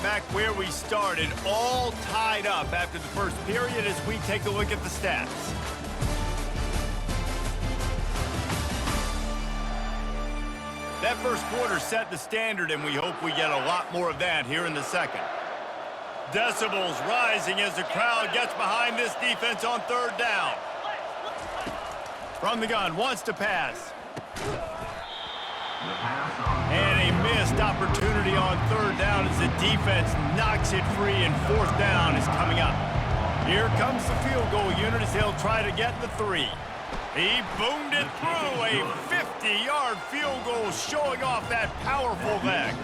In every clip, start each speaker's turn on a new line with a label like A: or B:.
A: back where we started, all tied up after the first period as we take a look at the stats. That first quarter set the standard, and we hope we get a lot more of that here in the second. Decibels rising as the crowd gets behind this defense on third down. From the gun, wants to pass. And a missed opportunity on third down as the defense knocks it free, and fourth down is coming up. Here comes the field goal unit as they'll try to get the 3. He boomed it through, a 50-yard field goal showing off that powerful leg.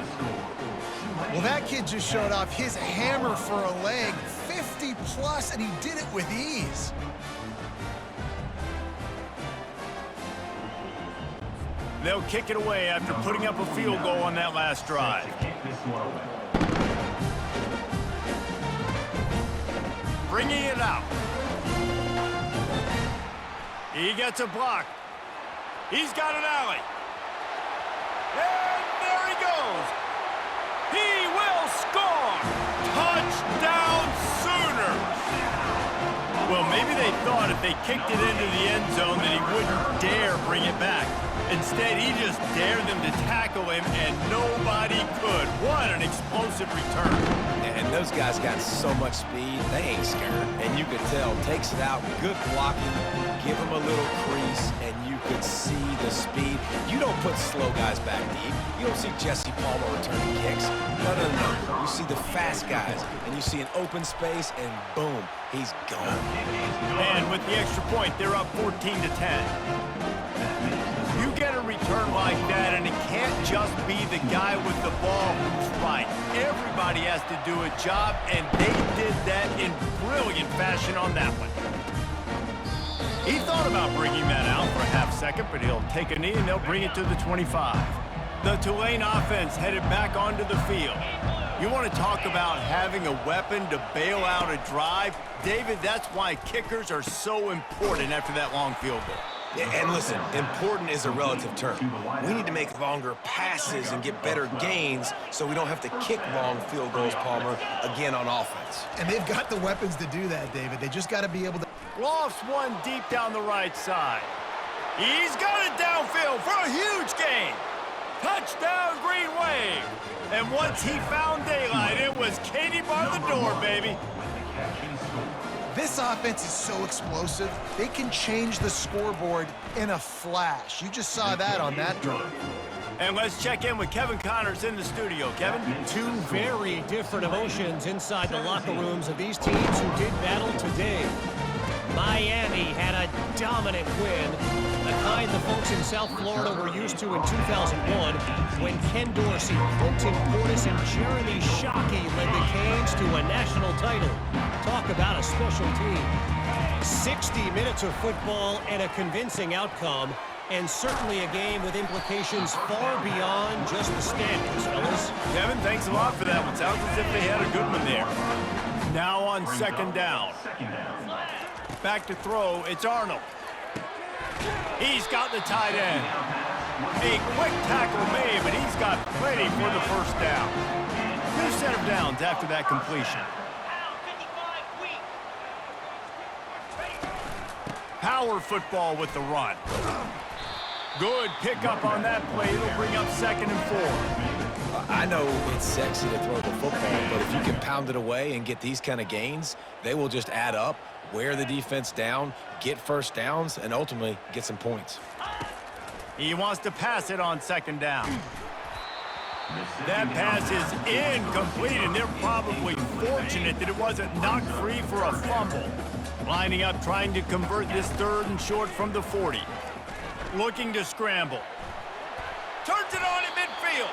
B: Well, that kid just showed off his hammer for a leg, 50-plus, and he did it with ease.
A: They'll kick it away after putting up a field goal on that last drive. Bringing it out. He gets a block. He's got an alley. And there he goes. He will score. Touchdown Sooners. Well, maybe they thought if they kicked it into the end zone that he wouldn't dare bring it back. Instead, he just dared them to tackle him, and nobody could. What an explosive return.
C: And those guys got so much speed, they ain't scared. And you could tell, takes it out, good blocking, give him a little crease, and you could see the speed. You don't put slow guys back deep. You don't see Jesse Palmer returning kicks. No, no, no. You see the fast guys, and you see an open space, and boom, he's gone.
A: And with the extra point, they're up 14-10. You get a return like that, and it can't just be the guy with the ball who's right. Everybody has to do a job, and they did that in brilliant fashion on that one. He thought about bringing that out for a half second, but he'll take a knee, and they'll bring it to the 25. The Tulane offense headed back onto the field. You want to talk about having a weapon to bail out a drive? David, that's why kickers are so important after that long field goal.
C: And listen, important is a relative term. We need to make longer passes and get better gains so we don't have to kick long field goals, Palmer, again on offense.
B: And they've got the weapons to do that, David. They just got to be able to...
A: Lofts one deep down the right side. He's got it downfield for a huge gain. Touchdown, Green Wave. And once he found daylight, it was Katie bar the door, baby.
B: This offense is so explosive, they can change the scoreboard in a flash. You just saw that on that drive.
A: And let's check in with Kevin Connors in the studio. Kevin?
D: Two very different emotions inside the locker rooms of these teams who did battle today. Miami had a dominant win, the kind the folks in South Florida were used to in 2001 when Ken Dorsey, Quentin Portis, and Jeremy Shockey led the Canes to a national title. Talk about a special team. 60 minutes of football and a convincing outcome, and certainly a game with implications far beyond just the standings, fellas.
A: Kevin, thanks a lot for that one. Sounds as if they had a good one there. Now on second down. Back to throw, it's Arnold. He's got the tight end. A quick tackle made, but he's got plenty for the first down. New set of downs after that completion. Power football with the run. Good pickup on that play. It'll bring up 2nd and 4.
C: I know it's sexy to throw the football, but if you can pound it away and get these kind of gains, they will just add up, wear the defense down, get first downs, and ultimately get some points.
A: He wants to pass it on 2nd down. That pass is incomplete, and they're probably fortunate that it wasn't knocked free for a fumble. Lining up, trying to convert this 3rd and short from the 40. Looking to scramble. Turns it on in midfield.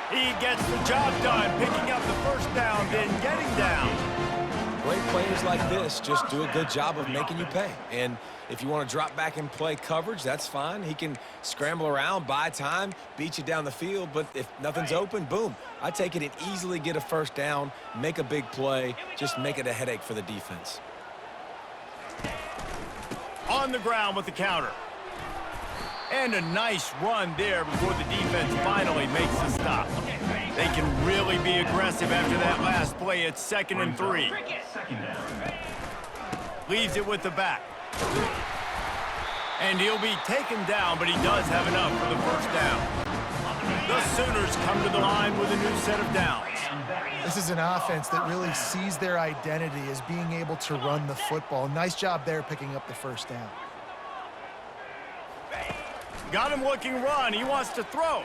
A: He gets the job done, picking up the first down, then getting down.
C: Great players like this just do a good job of making you pay. And if you want to drop back and play coverage, that's fine. He can scramble around, buy time, beat you down the field. But if nothing's open, boom. I take it and easily get a first down, make a big play, just make it a headache for the defense.
A: On the ground with the counter. And a nice run there before the defense finally makes the stop. They can really be aggressive after that last play. It's 2nd and 3. Leaves it with the back. And he'll be taken down, but he does have enough for the first down. The Sooners come to the line with a new set of downs.
B: This is an offense that really sees their identity as being able to run the football. Nice job there picking up the first down.
A: Got him looking run. He wants to throw.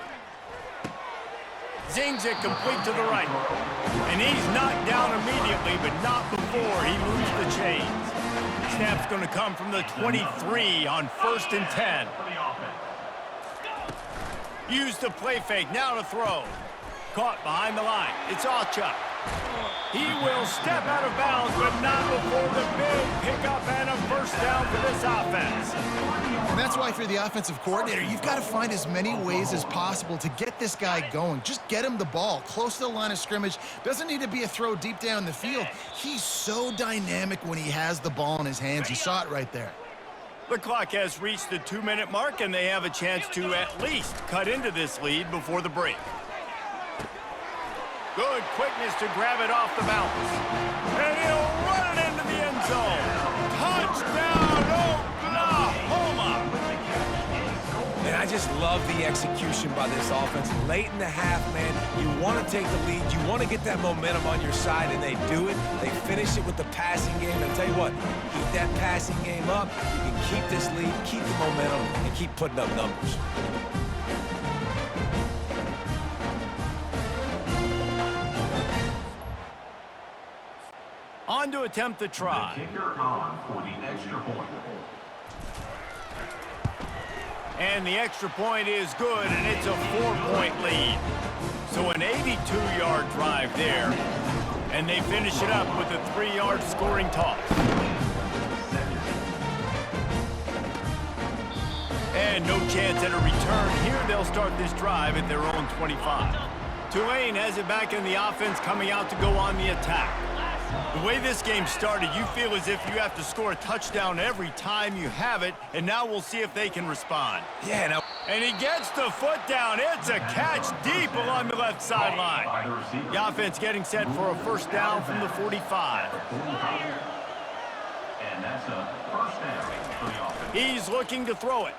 A: Zings it complete to the right. And he's knocked down immediately, but not before he moves the chains. Snap's going to come from the 23 on 1st and 10. Used the play fake, now to throw. Caught behind the line. It's Allchuck. He will step out of bounds, but not before the big pickup and a first down for this offense.
B: And that's why if you're the offensive coordinator, you've got to find as many ways as possible to get this guy going. Just get him the ball close to the line of scrimmage. Doesn't need to be a throw deep down the field. He's so dynamic when he has the ball in his hands. You saw it right there.
A: The clock has reached the 2-minute mark, and they have a chance to at least cut into this lead before the break. Good quickness to grab it off the bounce. And he'll run it into the end zone. Touchdown, Oklahoma!
C: And I just love the execution by this offense. Late in the half, man, you want to take the lead. You want to get that momentum on your side, and they do it. They finish it with the passing game. And I'll tell you what, keep that passing game up. You can keep this lead, keep the momentum, and keep putting up numbers.
A: On to attempt the try.
E: The kicker on for the extra point.
A: And the extra point is good, and it's a 4-point lead. So an 82-yard drive there. And they finish it up with a 3-yard scoring toss. And no chance at a return here. They'll start this drive at their own 25. Tulane has it back in the offense, coming out to go on the attack. The way this game started, you feel as if you have to score a touchdown every time you have it, and now we'll see if they can respond.
C: Yeah, now.
A: And he gets the foot down. It's a catch deep along the left sideline. The offense getting set for a first down from the 45.
E: And that's a first down for the offense.
A: He's looking to throw it.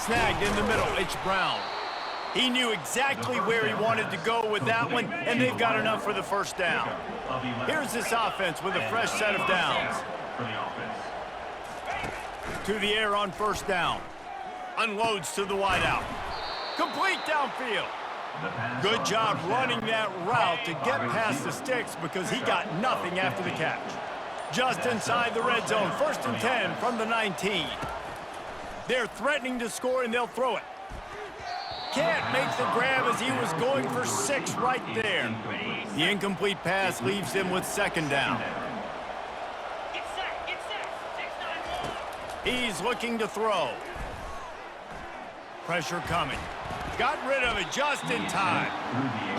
A: Snagged in the middle. It's Brown. He knew exactly where he wanted to go with that one, and they've got enough for the first down. Here's this offense with a fresh set of downs. To the air on first down. Unloads to the wideout. Complete downfield. Good job running that route to get past the sticks because he got nothing after the catch. Just inside the red zone, 1st and 10 from the 19. They're threatening to score, and they'll throw it. Can't make the grab as he was going for 6 right there. The incomplete pass leaves them with 2nd down. He's looking to throw. Pressure coming. Got rid of it just in time.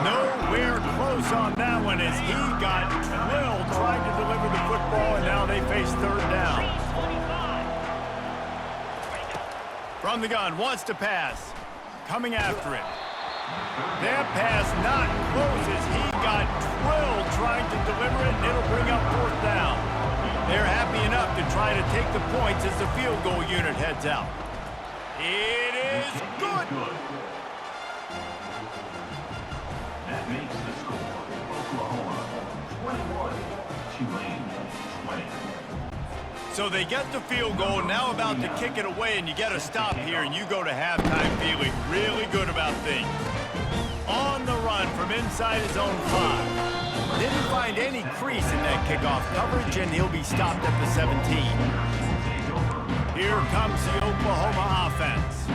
A: Nowhere close on that one as he got drilled trying to deliver the football, and now they face 3rd down. From the gun, wants to pass. Coming after it. That pass not close as he got drilled trying to deliver it, and it'll bring up 4th down. They're happy enough to try to take the points as the field goal unit heads out. It is good.
E: That makes the score Oklahoma 21, Tulane 20.
A: So they get the field goal, now about to kick it away, and you get a stop here, and you go to halftime feeling really good about things. On the run from inside his own 5. Didn't find any crease in that kickoff coverage, and he'll be stopped at the 17. Here comes the Oklahoma offense.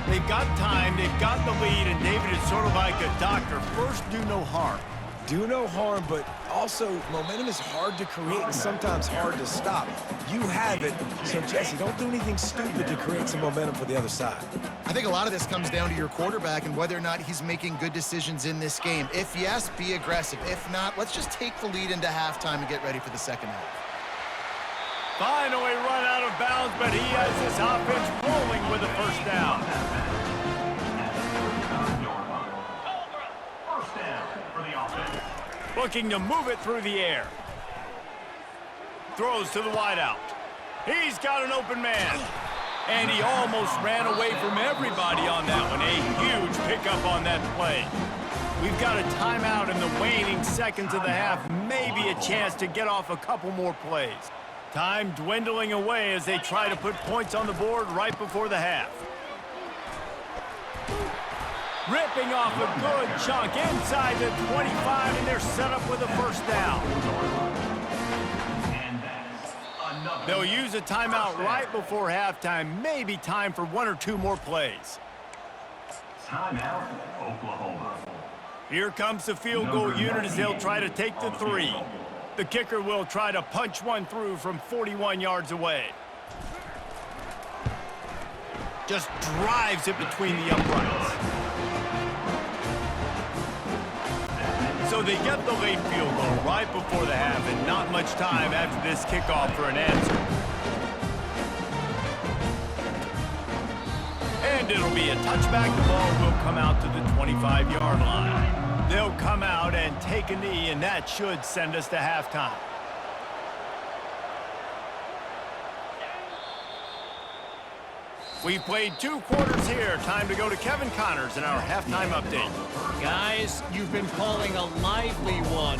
A: They've got time, they've got the lead, and David is sort of like a doctor. First, do no harm.
C: Do no harm, but also momentum is hard to create and sometimes hard to stop. You have it, so Jesse, don't do anything stupid to create some momentum for the other side.
B: I think a lot of this comes down to your quarterback and whether or not he's making good decisions in this game. If yes, be aggressive. If not, let's just take the lead into halftime and get ready for the second half.
A: Finally run out of bounds, but he has this offense rolling with a first down. Looking to move it through the air. Throws to the wideout. He's got an open man. And he almost ran away from everybody on that one. A huge pickup on that play. We've got a timeout in the waning seconds of the half. Maybe a chance to get off a couple more plays. Time dwindling away as they try to put points on the board right before the half. Ripping off a good chunk inside the 25, and they're set up with a first down. They'll use a timeout right before halftime. Maybe time for one or two more plays.
E: Timeout, Oklahoma.
A: Here comes the field goal unit as they'll try to take the three. The kicker will try to punch one through from 41 yards away. Just drives it between the uprights. So they get the late field goal right before the half, and not much time after this kickoff for an answer. And it'll be a touchback. The ball will come out to the 25-yard line. They'll come out and take a knee, and that should send us to halftime. We've played 2 quarters here. Time to go to Kevin Connors in our halftime update.
D: Guys, you've been calling a lively one